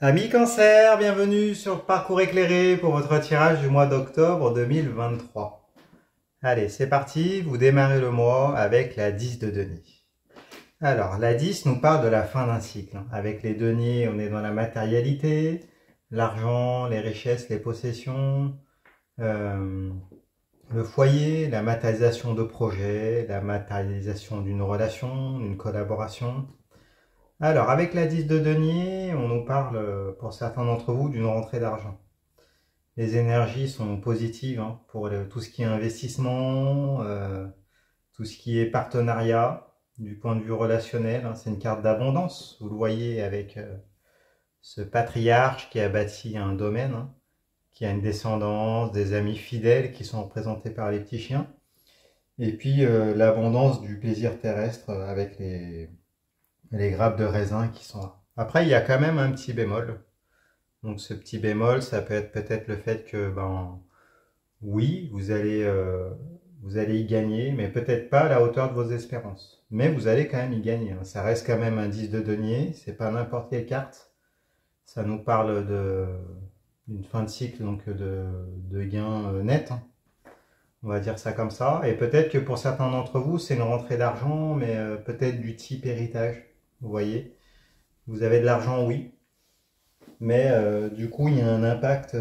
Amis Cancer, bienvenue sur le parcours éclairé pour votre tirage du mois d'octobre 2023. Allez, c'est parti, vous démarrez le mois avec la 10 de denier. Alors, la 10 nous parle de la fin d'un cycle. Avec les deniers, on est dans la matérialité, l'argent, les richesses, les possessions, le foyer, la matérialisation de projets, la matérialisation d'une relation, d'une collaboration. Alors, avec la 10 de denier, on nous parle, pour certains d'entre vous, d'une rentrée d'argent. Les énergies sont positives pour tout ce qui est investissement, tout ce qui est partenariat, du point de vue relationnel. C'est une carte d'abondance, vous le voyez avec ce patriarche qui a bâti un domaine, qui a une descendance, des amis fidèles qui sont représentés par les petits chiens. Et puis l'abondance du plaisir terrestre avec les grappes de raisin qui sont là. Après, il y a quand même un petit bémol. Donc ce petit bémol, ça peut être peut-être le fait que, oui, vous allez y gagner, mais peut-être pas à la hauteur de vos espérances. Mais vous allez quand même y gagner. Ça reste quand même un 10 de denier, c'est pas n'importe quelle carte. Ça nous parle d'une fin de cycle, donc de gains nets. On va dire ça comme ça. Et peut-être que pour certains d'entre vous, c'est une rentrée d'argent, mais peut-être du type héritage. Vous voyez, vous avez de l'argent, oui, mais du coup, il y a un impact,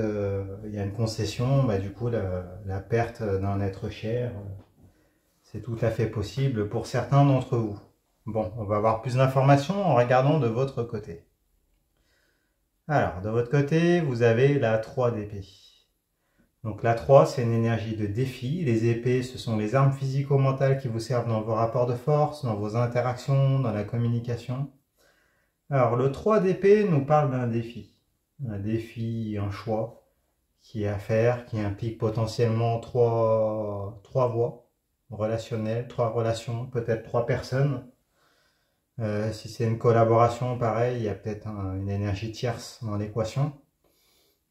il y a une concession, du coup, la perte d'un être cher, c'est tout à fait possible pour certains d'entre vous. Bon, on va avoir plus d'informations en regardant de votre côté. Alors, de votre côté, vous avez la 3 d'épée. Donc la 3, c'est une énergie de défi. Les épées, ce sont les armes physico-mentales qui vous servent dans vos rapports de force, dans vos interactions, dans la communication. Alors, le 3 d'épée nous parle d'un défi. Un défi, un choix qui est à faire, qui implique potentiellement trois voies relationnelles, trois relations, peut-être trois personnes. Si c'est une collaboration, pareil, il y a peut-être une énergie tierce dans l'équation.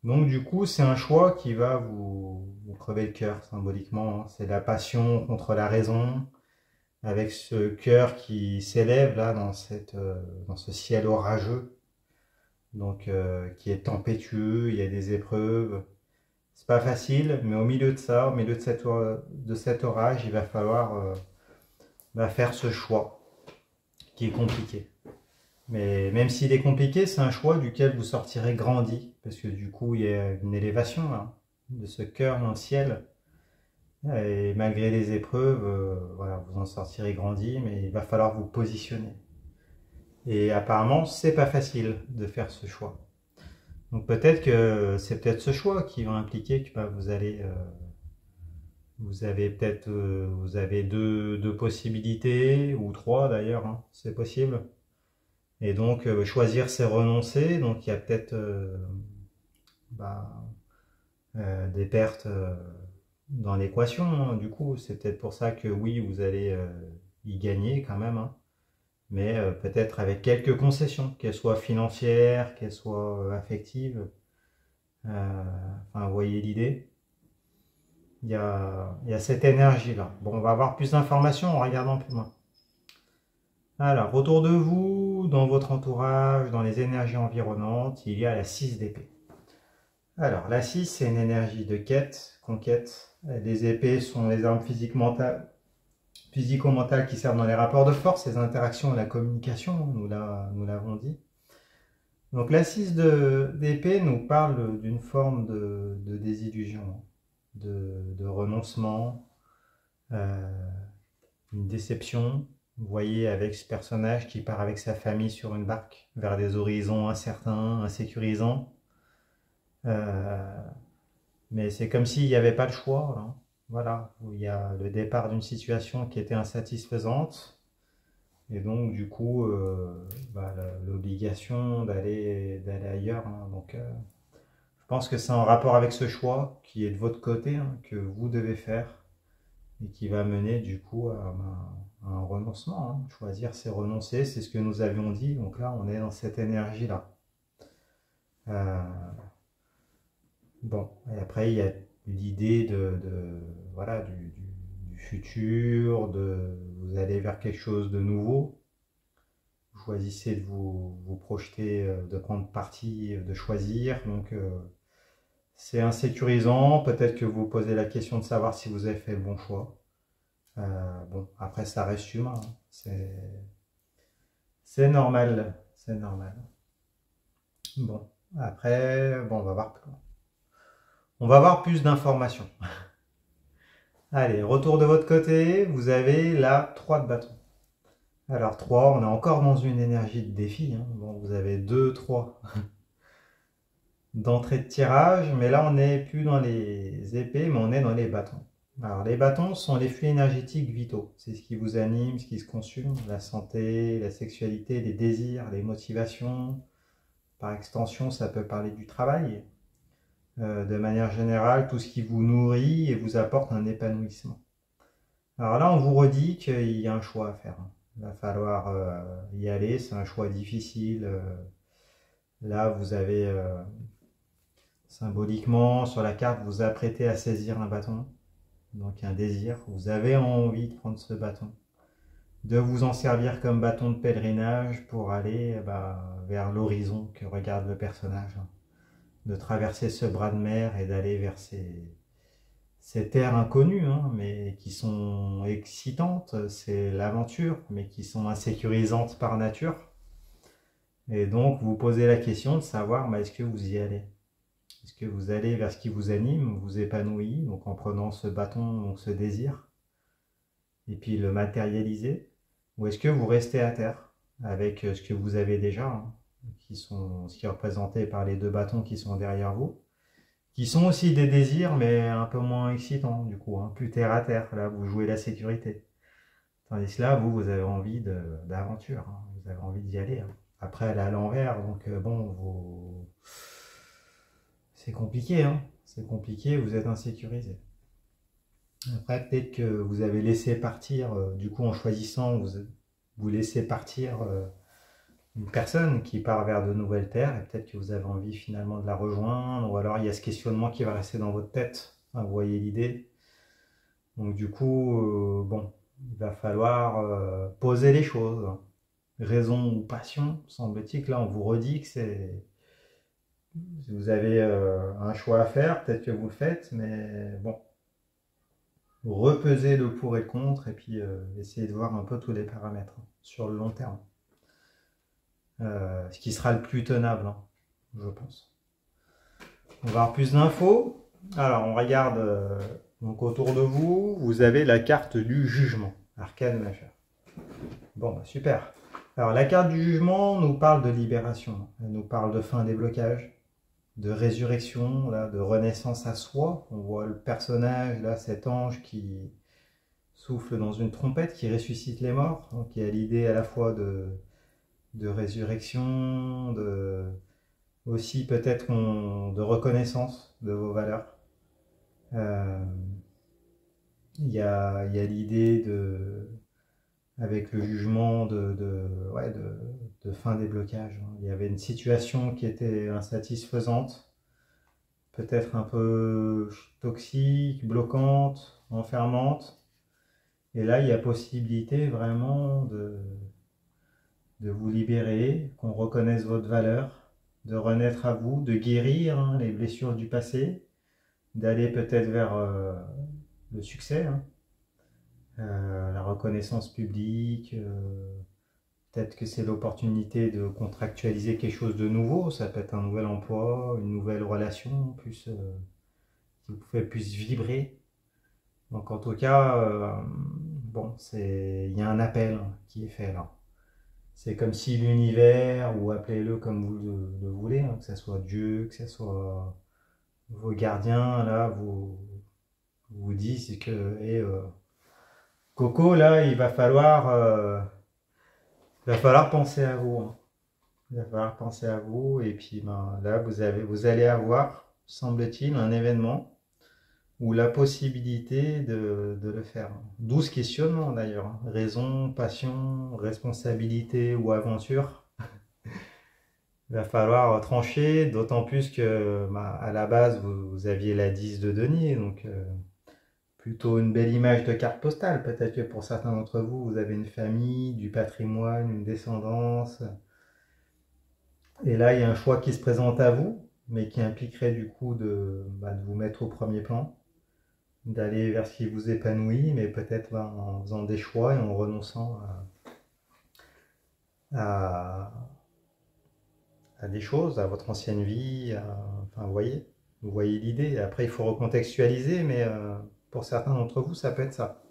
Donc du coup, c'est un choix qui va vous crever le cœur symboliquement. C'est la passion contre la raison, avec ce cœur qui s'élève là dans ce ciel orageux, donc qui est tempétueux, il y a des épreuves. C'est pas facile, mais au milieu de ça, au milieu de cet orage, il va falloir faire ce choix qui est compliqué. Mais même s'il est compliqué, c'est un choix duquel vous sortirez grandi, parce que du coup, il y a une élévation là, de ce cœur dans le ciel. Et malgré les épreuves, voilà, vous en sortirez grandi, mais il va falloir vous positionner. Et apparemment, c'est pas facile de faire ce choix. Donc peut-être que c'est peut-être ce choix qui va impliquer que vous avez peut-être vous avez deux possibilités, ou trois d'ailleurs, c'est possible. Et donc choisir c'est renoncer, donc il y a peut-être bah, des pertes dans l'équation, du coup c'est peut-être pour ça que oui, vous allez y gagner quand même, mais peut-être avec quelques concessions, qu'elles soient financières, qu'elles soient affectives. Enfin, vous voyez l'idée. Il y a cette énergie-là. Bon, on va avoir plus d'informations en regardant plus loin. Alors, autour de vous, dans votre entourage, dans les énergies environnantes, il y a la 6 d'épée. Alors, la 6, c'est une énergie de quête, conquête. Les épées sont les armes physico-mentales qui servent dans les rapports de force, les interactions et la communication, nous l'avons dit. Donc, la 6 d'épée nous parle d'une forme de désillusion, de renoncement, une déception. Vous voyez avec ce personnage qui part avec sa famille sur une barque vers des horizons incertains, insécurisants. Mais c'est comme s'il n'y avait pas le choix, là. Voilà, où il y a le départ d'une situation qui était insatisfaisante, et donc du coup, l'obligation d'aller ailleurs. Donc, je pense que c'est en rapport avec ce choix qui est de votre côté, que vous devez faire, et qui va mener du coup à un renoncement. Choisir, c'est renoncer, c'est ce que nous avions dit. Donc là, on est dans cette énergie-là. Bon, et après, il y a l'idée voilà, du futur, vous allez vers quelque chose de nouveau. vous choisissez de vous projeter, de prendre parti, de choisir. Donc c'est insécurisant. Peut-être que vous vous posez la question de savoir si vous avez fait le bon choix. Bon, après ça reste humain, hein. C'est normal, c'est normal. Bon, après, bon, on va voir plus d'informations. Allez, retour de votre côté, vous avez là 3 de bâton. Alors 3, on est encore dans une énergie de défi, hein. Bon, vous avez 2, 3 d'entrée de tirage, mais là on n'est plus dans les épées, mais on est dans les bâtons. Alors les bâtons sont les flux énergétiques vitaux, c'est ce qui vous anime, ce qui se consume, la santé, la sexualité, les désirs, les motivations. Par extension, ça peut parler du travail. De manière générale, tout ce qui vous nourrit et vous apporte un épanouissement. Alors là, on vous redit qu'il y a un choix à faire. Il va falloir y aller, c'est un choix difficile. Là, vous avez symboliquement sur la carte, vous apprêtez à saisir un bâton. Donc un désir, vous avez envie de prendre ce bâton, de vous en servir comme bâton de pèlerinage pour aller vers l'horizon que regarde le personnage, de traverser ce bras de mer et d'aller vers ces terres inconnues, hein, mais qui sont excitantes, c'est l'aventure, mais qui sont insécurisantes par nature. Et donc vous posez la question de savoir, est-ce que vous y allez? Est-ce que vous allez vers ce qui vous anime, vous épanouit, donc en prenant ce bâton, donc ce désir, et puis le matérialiser? Ou est-ce que vous restez à terre avec ce que vous avez déjà, hein, ce qui est représenté par les 2 bâtons qui sont derrière vous, qui sont aussi des désirs, mais un peu moins excitants, du coup, hein, plus terre à terre. Là, vous jouez la sécurité. Tandis que là, vous avez envie d'aventure, hein, vous avez envie d'y aller, hein. Après, elle est à l'envers, donc bon, c'est compliqué, hein. C'est compliqué, vous êtes insécurisé. Après, peut-être que vous avez laissé partir, du coup, en choisissant, vous laissez partir une personne qui part vers de nouvelles terres, et peut-être que vous avez envie finalement de la rejoindre, ou alors il y a ce questionnement qui va rester dans votre tête, hein, vous voyez l'idée. Donc du coup, bon, il va falloir poser les choses. Raison ou passion, semble-t-il que là on vous redit que vous avez un choix à faire, peut-être que vous le faites, mais bon, repesez le pour et le contre, et puis essayez de voir un peu tous les paramètres sur le long terme. Ce qui sera le plus tenable, hein, je pense. On va avoir plus d'infos. Alors, on regarde donc autour de vous, vous avez la carte du jugement, arcane majeur. Bon, super. Alors, la carte du jugement nous parle de libération, elle nous parle de fin des blocages, de résurrection, là, de renaissance à soi. On voit le personnage, là, cet ange qui souffle dans une trompette, qui ressuscite les morts. Donc, il y a l'idée à la fois de résurrection, aussi peut-être de reconnaissance de vos valeurs. Il y a l'idée avec le jugement de fin des blocages. Il y avait une situation qui était insatisfaisante, peut-être un peu toxique, bloquante, enfermante. Et là, il y a possibilité vraiment de vous libérer, qu'on reconnaisse votre valeur, de renaître à vous, de guérir, hein, les blessures du passé, d'aller peut-être vers le succès, hein, la reconnaissance publique, peut-être que c'est l'opportunité de contractualiser quelque chose de nouveau, ça peut être un nouvel emploi, une nouvelle relation, plus, qui vous fait plus vibrer. Donc en tout cas, bon, il y a un appel, hein, qui est fait là. C'est comme si l'univers, ou appelez-le comme vous le voulez, hein, que ce soit Dieu, que ce soit vos gardiens, là, vous disent que Coco, là, il va falloir penser à vous, hein. Il va falloir penser à vous, et puis là, vous allez avoir, semble-t-il, un événement ou la possibilité de le faire. 12 questionnements d'ailleurs, hein. Raison, passion, responsabilité ou aventure. Il va falloir trancher, d'autant plus que à la base vous aviez la 10 de denier, donc plutôt une belle image de carte postale. Peut-être que pour certains d'entre vous, vous avez une famille, du patrimoine, une descendance. Et là, il y a un choix qui se présente à vous, mais qui impliquerait du coup de vous mettre au premier plan, d'aller vers ce qui vous épanouit, mais peut-être en faisant des choix et en renonçant à, à des choses, à votre ancienne vie. Enfin, vous voyez l'idée. Après, il faut recontextualiser, mais pour certains d'entre vous, ça peut être ça.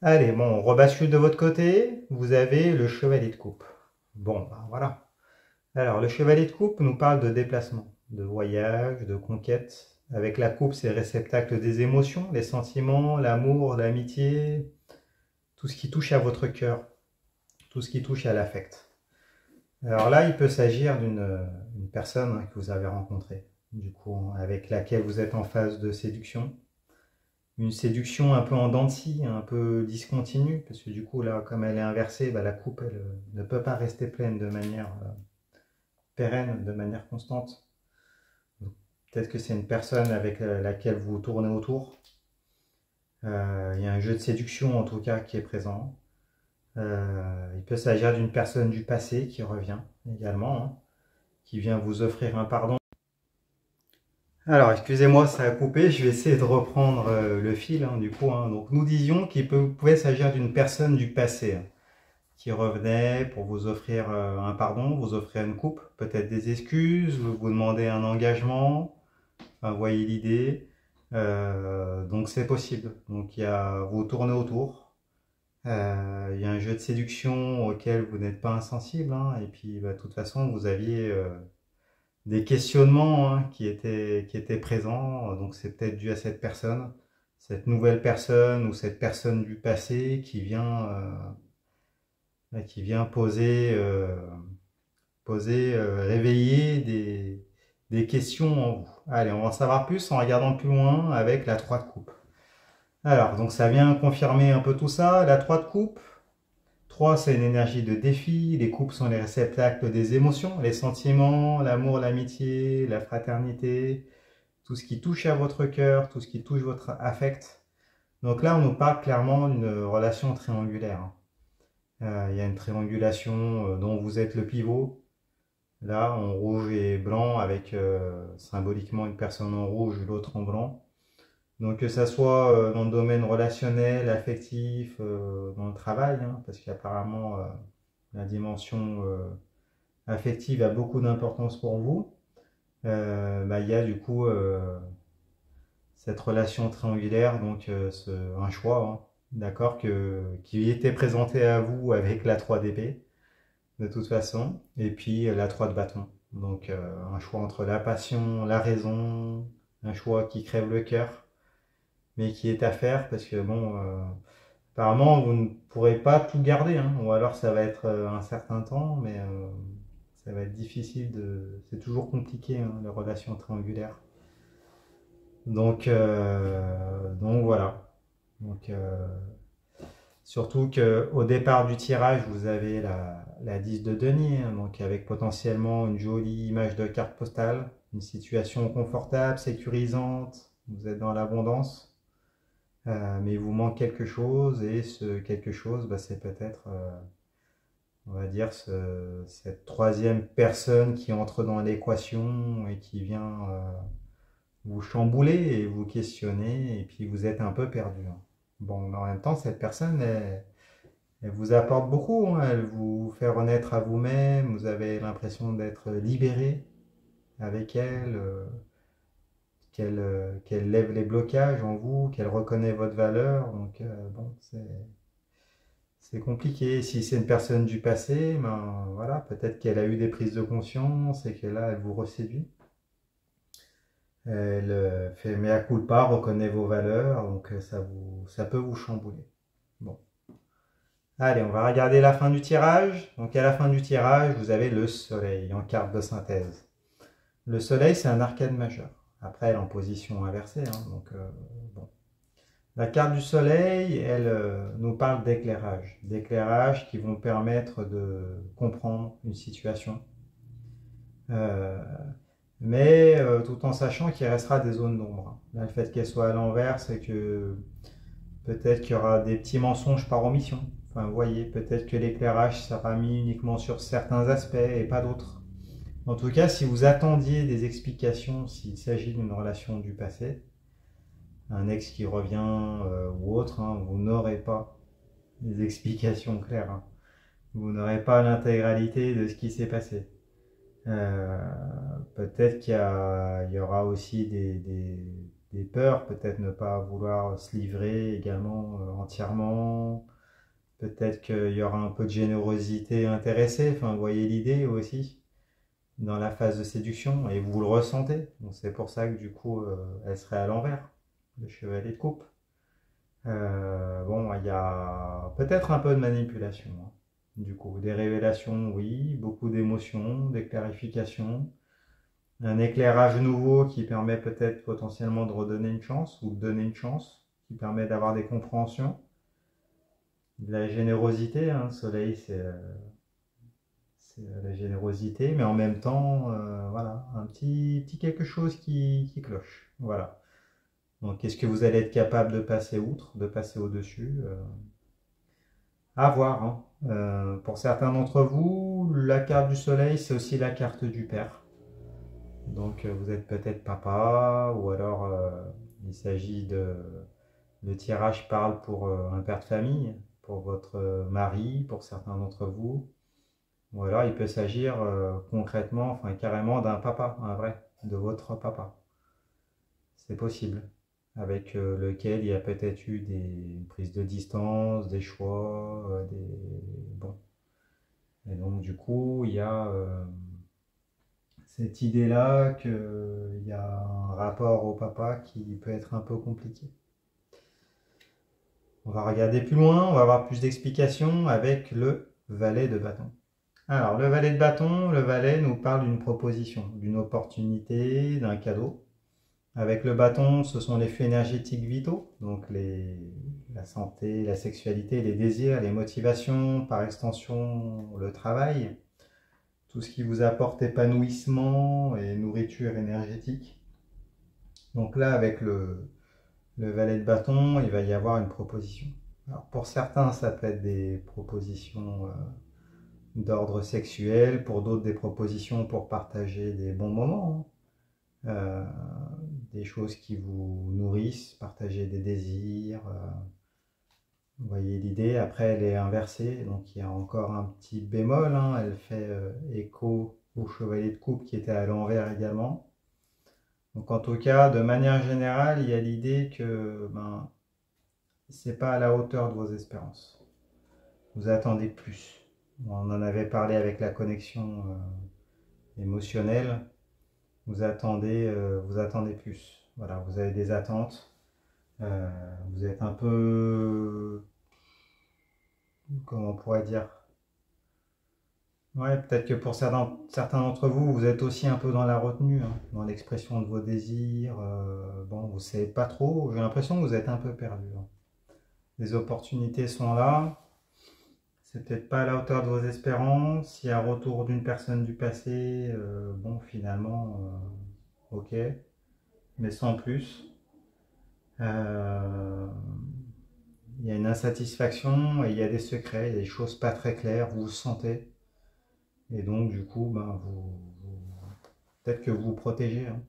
Allez, bon, on rebascule de votre côté. Vous avez le chevalier de coupe. Bon, ben voilà. Alors, le chevalier de coupe nous parle de déplacement, de voyage, de conquête. Avec la coupe, c'est le réceptacle des émotions, les sentiments, l'amour, l'amitié, tout ce qui touche à votre cœur, tout ce qui touche à l'affect. Alors là, il peut s'agir d'une personne que vous avez rencontrée, du coup, avec laquelle vous êtes en phase de séduction. Une séduction un peu en dents de scie, un peu discontinue, parce que du coup, là, comme elle est inversée, la coupe, elle ne peut pas rester pleine de manière pérenne, de manière constante. Peut-être que c'est une personne avec laquelle vous tournez autour. Il y a un jeu de séduction, en tout cas, qui est présent. Il peut s'agir d'une personne du passé qui revient également, hein, qui vient vous offrir un pardon. Alors, excusez-moi, ça a coupé, je vais essayer de reprendre le fil, hein, du coup. Hein. Donc, nous disions qu'il pouvait s'agir d'une personne du passé, hein, qui revenait pour vous offrir un pardon, vous offrir une coupe, peut-être des excuses, vous demander un engagement. Enfin, vous voyez l'idée. Donc, c'est possible. Donc, vous tournez autour. Il y a un jeu de séduction auquel vous n'êtes pas insensible, hein, et puis de toute façon vous aviez des questionnements, hein, qui étaient présents, donc c'est peut-être dû à cette personne, cette nouvelle personne ou cette personne du passé qui vient réveiller des questions en vous. Allez, on va en savoir plus en regardant plus loin avec la 3 de coupe. Alors, donc ça vient confirmer un peu tout ça, la 3 de coupe. 3, c'est une énergie de défi. Les coupes sont les réceptacles des émotions, les sentiments, l'amour, l'amitié, la fraternité, tout ce qui touche à votre cœur, tout ce qui touche votre affect. Donc là, on nous parle clairement d'une relation triangulaire. Il y a une triangulation dont vous êtes le pivot. Là, en rouge et blanc, avec symboliquement une personne en rouge et l'autre en blanc. Donc que ça soit dans le domaine relationnel, affectif, dans le travail, hein, parce qu'apparemment la dimension affective a beaucoup d'importance pour vous, il y a du coup cette relation triangulaire, donc un choix, hein, d'accord, qui était présenté à vous avec la 3 d'épée, de toute façon, et puis la 3 de bâton. Donc un choix entre la passion, la raison, un choix qui crève le cœur, mais qui est à faire parce que bon, apparemment vous ne pourrez pas tout garder, hein, ou alors ça va être un certain temps, mais ça va être difficile c'est toujours compliqué, hein, les relations triangulaires. Donc voilà. Donc, surtout qu'au départ du tirage, vous avez la 10 de denier, hein, donc avec potentiellement une jolie image de carte postale, une situation confortable, sécurisante, vous êtes dans l'abondance. Mais il vous manque quelque chose, et ce quelque chose, c'est peut-être, on va dire, cette troisième personne qui entre dans l'équation et qui vient vous chambouler et vous questionner, et puis vous êtes un peu perdu, hein. Bon, mais en même temps, cette personne, elle vous apporte beaucoup, hein. Elle vous fait renaître à vous-même, vous avez l'impression d'être libéré avec elle. Qu'elle lève les blocages en vous, qu'elle reconnaît votre valeur. Donc, bon, c'est compliqué. Si c'est une personne du passé, voilà, peut-être qu'elle a eu des prises de conscience et que là, elle vous reséduit. Elle fait mea culpa, reconnaît vos valeurs, donc ça peut vous chambouler. Bon. Allez, on va regarder la fin du tirage. Donc, à la fin du tirage, vous avez le soleil en carte de synthèse. Le soleil, c'est un arcane majeur. Après, elle est en position inversée, hein, donc bon. La carte du soleil, elle nous parle d'éclairage. D'éclairage qui vont permettre de comprendre une situation. mais tout en sachant qu'il restera des zones d'ombre. Là, le fait qu'elle soit à l'envers, c'est que peut-être qu'il y aura des petits mensonges par omission. Enfin, vous voyez, peut-être que l'éclairage sera mis uniquement sur certains aspects et pas d'autres. En tout cas, si vous attendiez des explications s'il s'agit d'une relation du passé, un ex qui revient ou autre, hein, vous n'aurez pas des explications claires. Hein. Vous n'aurez pas l'intégralité de ce qui s'est passé. Euh, Peut-être qu'il y aura aussi des peurs, peut-être ne pas vouloir se livrer également entièrement. Peut-être qu'il y aura un peu de générosité intéressée. Enfin, vous voyez l'idée aussi dans la phase de séduction et vous le ressentez. Donc c'est pour ça que du coup, elle serait à l'envers, le chevalier de coupe. Bon, il y a peut-être un peu de manipulation. Hein. Du coup, des révélations, oui, beaucoup d'émotions, des clarifications, un éclairage nouveau qui permet peut-être potentiellement de redonner une chance ou de donner une chance, qui permet d'avoir des compréhensions. De la générosité, hein, le soleil, c'est la générosité, mais en même temps, voilà, un petit quelque chose qui cloche. Voilà. Donc, est-ce que vous allez être capable de passer outre, de passer au-dessus à voir. Hein. Pour certains d'entre vous, la carte du soleil, c'est aussi la carte du père. Donc vous êtes peut-être papa, ou alors il s'agit de... Le tirage parle pour un père de famille, pour votre mari, pour certains d'entre vous. Ou alors il peut s'agir concrètement, enfin carrément d'un papa, un vrai, de votre papa. C'est possible. Avec lequel il y a peut-être eu des prises de distance, des choix, bon. Et donc du coup, il y a cette idée-là qu'il y a un rapport au papa qui peut être un peu compliqué. On va regarder plus loin, on va avoir plus d'explications avec le valet de bâton. Alors, le valet de bâton, le valet nous parle d'une proposition, d'une opportunité, d'un cadeau. Avec le bâton, ce sont les flux énergétiques vitaux, donc la santé, la sexualité, les désirs, les motivations, par extension le travail, tout ce qui vous apporte épanouissement et nourriture énergétique. Donc là, avec le valet de bâton, il va y avoir une proposition. Alors pour certains, ça peut être des propositions d'ordre sexuel, pour d'autres des propositions pour partager des bons moments. Hein. Des choses qui vous nourrissent, partager des désirs. Vous voyez l'idée, après elle est inversée, donc il y a encore un petit bémol, hein. Elle fait écho au chevalier de coupe qui était à l'envers également. Donc en tout cas, de manière générale, il y a l'idée que c'est pas à la hauteur de vos espérances. Vous attendez plus. On en avait parlé avec la connexion émotionnelle. Vous attendez plus. Voilà, vous avez des attentes. Vous êtes un peu, comment on pourrait dire, ouais, peut-être que pour certains d'entre vous, vous êtes aussi un peu dans la retenue, hein, dans l'expression de vos désirs. Bon, vous ne savez pas trop. J'ai l'impression que vous êtes un peu perdu. Hein. Les opportunités sont là. C'est peut-être pas à la hauteur de vos espérances. Il y a un retour d'une personne du passé. Bon, finalement, ok, mais sans plus. Euh, il y a une insatisfaction et il y a des secrets, il y a des choses pas très claires. Vous le sentez. Et donc, du coup, peut-être que vous vous protégez. Hein.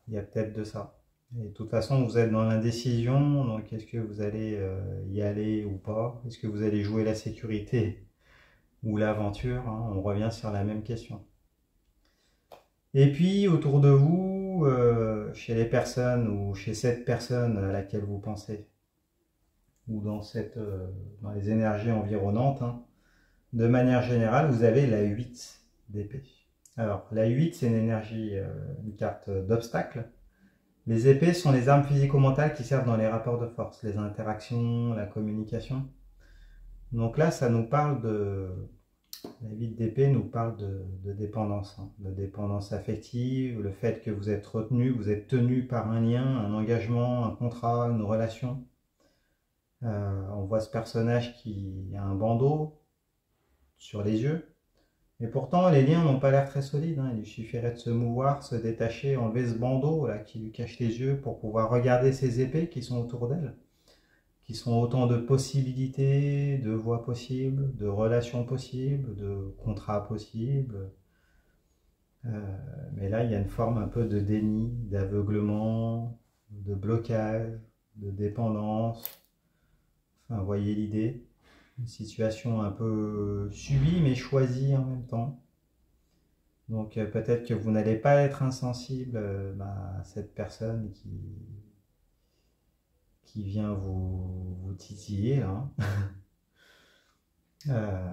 Il y a peut-être de ça. Et de toute façon, vous êtes dans l'indécision. Donc, est-ce que vous allez y aller ou pas? Est-ce que vous allez jouer la sécurité ou l'aventure? Hein? On revient sur la même question. Et puis, autour de vous, chez les personnes ou chez cette personne à laquelle vous pensez, ou dans les énergies environnantes, hein, de manière générale, vous avez la 8 d'épée. Alors, la 8, c'est une énergie, une carte d'obstacle. Les épées sont les armes physico-mentales qui servent dans les rapports de force, les interactions, la communication. Donc là, ça nous parle la 8 d'épée nous parle de dépendance, hein, de dépendance affective, le fait que vous êtes retenu, vous êtes tenu par un lien, un engagement, un contrat, une relation. On voit ce personnage qui a un bandeau sur les yeux. Et pourtant, les liens n'ont pas l'air très solides, hein. Il lui suffirait de se mouvoir, se détacher, enlever ce bandeau là qui lui cache les yeux pour pouvoir regarder ces épées qui sont autour d'elle, qui sont autant de possibilités, de voies possibles, de relations possibles, de contrats possibles. Mais là, il y a une forme un peu de déni, d'aveuglement, de blocage, de dépendance. Enfin, vous voyez l'idée. Une situation un peu subie mais choisie en même temps. Donc peut-être que vous n'allez pas être insensible à cette personne qui vient vous titiller, hein. Euh,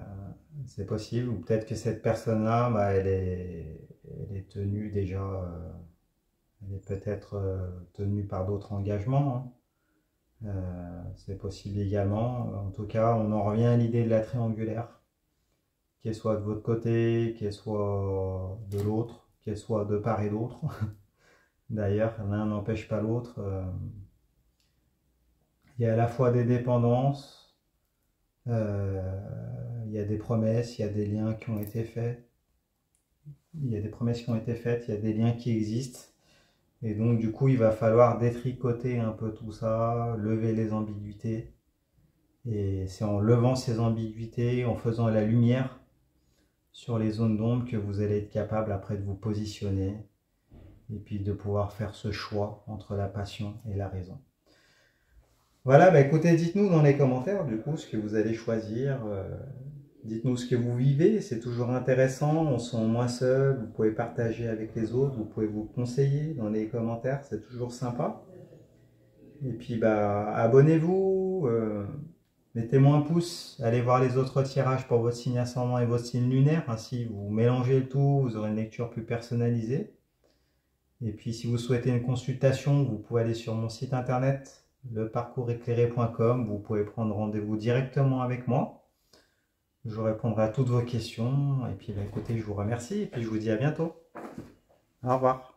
c'est possible, ou peut-être que cette personne-là, elle est tenue déjà, elle est peut-être tenue par d'autres engagements, hein. C'est possible également. En tout cas, on en revient à l'idée de la triangulaire, qu'elle soit de votre côté, qu'elle soit de l'autre, qu'elle soit de part et d'autre. D'ailleurs, l'un n'empêche pas l'autre. Il y a à la fois des dépendances, il y a des promesses, il y a des liens qui ont été faits. Il y a des promesses qui ont été faites, il y a des liens qui existent. Et donc, du coup, il va falloir détricoter un peu tout ça, lever les ambiguïtés. Et c'est en levant ces ambiguïtés, en faisant la lumière sur les zones d'ombre que vous allez être capable après de vous positionner et puis de pouvoir faire ce choix entre la passion et la raison. Voilà, bah écoutez, dites-nous dans les commentaires du coup ce que vous allez choisir. Dites-nous ce que vous vivez, c'est toujours intéressant, on se sent moins seul, vous pouvez partager avec les autres, vous pouvez vous conseiller dans les commentaires, c'est toujours sympa. Et puis bah abonnez-vous, mettez-moi un pouce, allez voir les autres tirages pour votre signe ascendant et votre signe lunaire, ainsi vous mélangez le tout, vous aurez une lecture plus personnalisée. Et puis si vous souhaitez une consultation, vous pouvez aller sur mon site internet, leparcourseclairé.com, vous pouvez prendre rendez-vous directement avec moi. Je répondrai à toutes vos questions. Et puis, bah, écoutez, je vous remercie et puis je vous dis à bientôt. Au revoir.